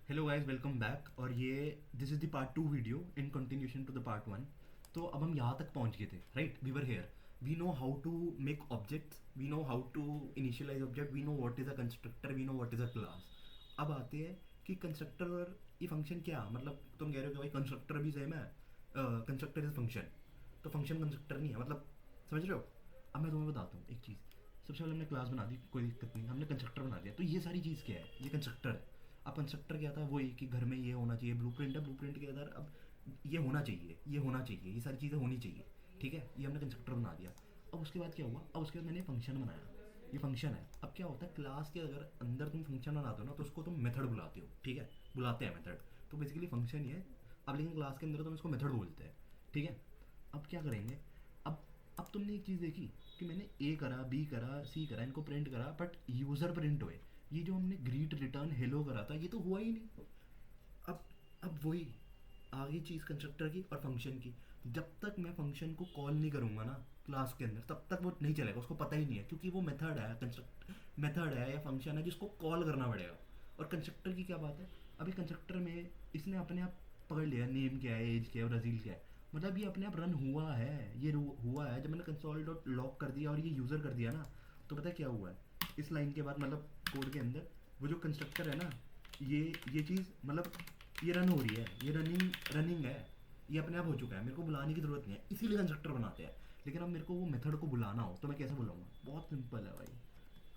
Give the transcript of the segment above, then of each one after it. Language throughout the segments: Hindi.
Hello guys, welcome back. और ये this is the part 2 video in continuation to the part 1। तो अब हम यहाँ तक पहुँच गए थे, right? We were here. We know how to make objects, we know how to initialise object, we know what is a constructor, we know what is a class. अब आते हैं कि कंस्ट्रक्टर और ये फंक्शन क्या, मतलब तुम कह रहे हो कि भाई कंस्ट्रक्टर भी सेम है, कंस्ट्रक्टर इज फंक्शन, तो फंक्शन कंस्ट्रक्टर नहीं है, मतलब समझ रहे हो? अब मैं तुम्हें बताता हूँ एक चीज़। सबसे पहले हमने क्लास बना दी, कोई दिक्कत नहीं, हमने कंस्ट्रक्टर बना दिया, तो ये सारी चीज़ क्या है? ये कंस्ट्रक्टर है। अब कंस्ट्रक्टर क्या था? वही कि घर में ये होना चाहिए, ब्लूप्रिंट है, ब्लूप्रिंट के अंदर अब ये होना चाहिए, ये होना चाहिए, ये सारी चीज़ें होनी चाहिए। ठीक है, ये हमने कंस्ट्रक्टर बना दिया। अब उसके बाद क्या हुआ? अब उसके बाद मैंने फंक्शन बनाया। ये फंक्शन है। अब क्या होता है, क्लास के अगर अंदर तुम फंक्शन बनाते हो ना, तो उसको तुम मेथड बुलाते हो। ठीक है, बुलाते हैं मेथड। तो बेसिकली फंक्शन ही है। अब लेकिन क्लास के अंदर तुम इसको मेथड बोलते हैं। ठीक है। अब क्या करेंगे? अब अब तुमने एक चीज़ देखी कि मैंने ए करा, बी करा, सी करा, इनको प्रिंट करा, बट यूज़र प्रिंट हुए। ये जो हमने ग्रीट रिटर्न हेलो करा था, ये तो हुआ ही नहीं। अब अब वही आगे चीज़ कंस्ट्रक्टर की और फंक्शन की। जब तक मैं फंक्शन को कॉल नहीं करूँगा ना क्लास के अंदर, तब तक वो नहीं चलेगा, उसको पता ही नहीं है, क्योंकि वो मेथड है, कंस्ट्रक्ट मेथड है या फंक्शन है जिसको कॉल करना पड़ेगा। और कंस्ट्रक्टर की क्या बात है? अभी कंस्ट्रक्टर में इसने अपने आप पकड़ लिया नेम क्या है, एज क्या है, ब्राज़ील क्या है, मतलब ये अपने आप रन हुआ है। ये हुआ है जब मैंने कंसोल डॉट लॉक कर दिया और ये यूज़र कर दिया ना, तो पता है क्या हुआ है? इस लाइन के बाद, मतलब कोड के अंदर, वो जो कंस्ट्रक्टर है ना, ये चीज़ मतलब ये रन हो रही है, ये रनिंग रनिंग है, ये अपने आप हो चुका है, मेरे को बुलाने की ज़रूरत नहीं है, इसीलिए कंस्ट्रक्टर बनाते हैं। लेकिन अब मेरे को वो मेथड को बुलाना हो तो मैं कैसे बुलाऊंगा? बहुत सिंपल है भाई,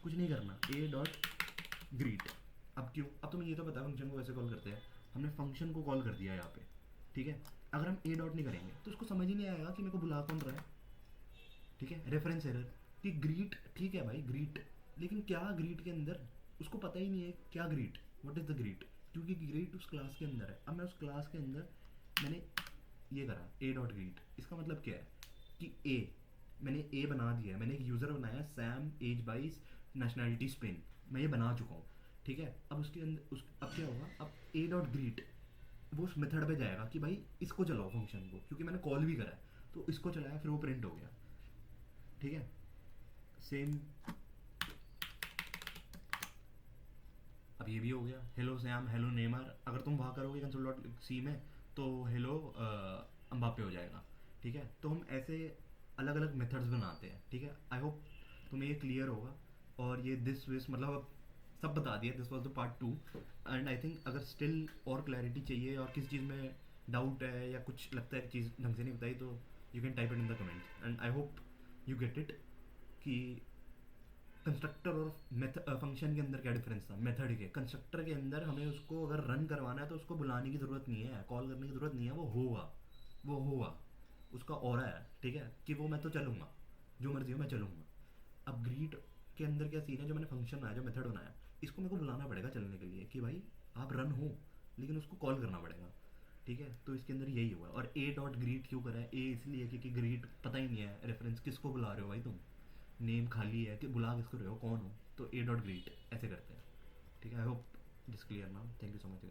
कुछ नहीं करना, ए डॉट ग्रीट। अब क्यों? अब तुम्हें ये तो पता है फंक्शन को कैसे कॉल करते हैं। हमने फंक्शन को कॉल कर दिया यहाँ पे। ठीक है। अगर हम ए डॉट नहीं करेंगे तो उसको समझ ही नहीं आएगा कि मेरे को बुला कौन रहा है। ठीक है, रेफरेंस एरर कि ग्रीट, ठीक है भाई ग्रीट, लेकिन क्या ग्रीट के अंदर, उसको पता ही नहीं है क्या greet, what is the greet, क्योंकि ग्रीट उस क्लास के अंदर है। अब मैं उस क्लास के अंदर मैंने ये करा ए डॉट ग्रीट, इसका मतलब क्या है कि ए, मैंने ए बना दिया है, मैंने एक यूज़र बनाया, सैम, एज 22, नेशनैलिटी स्पेन, मैं ये बना चुका हूँ। ठीक है। अब उसके अंदर अब क्या होगा? अब ए डॉट ग्रीट वो उस मेथड पे जाएगा कि भाई इसको चलाओ फंक्शन को, क्योंकि मैंने कॉल भी करा है, तो इसको चलाया, फिर वो प्रिंट हो गया। ठीक है। सेम। अब ये भी हो गया, हेलो सैम, हेलो नेमार। अगर तुम वहाँ करोगे कंसोल डॉट सी में, तो हेलो अम्बापे हो जाएगा। ठीक है। तो हम ऐसे अलग अलग मेथड्स बनाते हैं। ठीक है, आई होप तुम्हें ये क्लियर होगा। और ये दिस विस मतलब अब सब बता दिया। This was the part 2। And I think अगर स्टिल और क्लैरिटी चाहिए और किसी चीज़ में डाउट है या कुछ लगता है चीज़ ढंग से नहीं बताई, तो you can type it in the comments and I hope you get it कि कंस्ट्रक्टर और फंक्शन के अंदर क्या डिफरेंस था। मेथड के कंस्ट्रक्टर के अंदर हमें उसको अगर रन करवाना है तो उसको बुलाने की ज़रूरत नहीं है, कॉल करने की ज़रूरत नहीं है, वो होगा, वो होगा, उसका और है। ठीक है, कि वो मैं तो चलूँगा, जो मर्जी हो मैं चलूँगा। अब ग्रीट के अंदर क्या सीन है? जो मैंने फंक्शन बनाया, जो मेथड बनाया, इसको मेरे को बुलाना पड़ेगा चलने के लिए कि भाई आप रन हो, लेकिन उसको कॉल करना पड़ेगा। ठीक है, तो इसके अंदर यही हुआ। और ए डॉट ग्रीट क्यों करा है? ए इसलिए क्योंकि ग्रीट पता ही नहीं है रेफरेंस, किसको बुला रहे हो भाई तुम, नेम खाली है कि बुला किसको रहे हो, कौन हो, तो ए डॉट ग्रीट ऐसे करते हैं। ठीक है, I hope this clear now, thank you so much.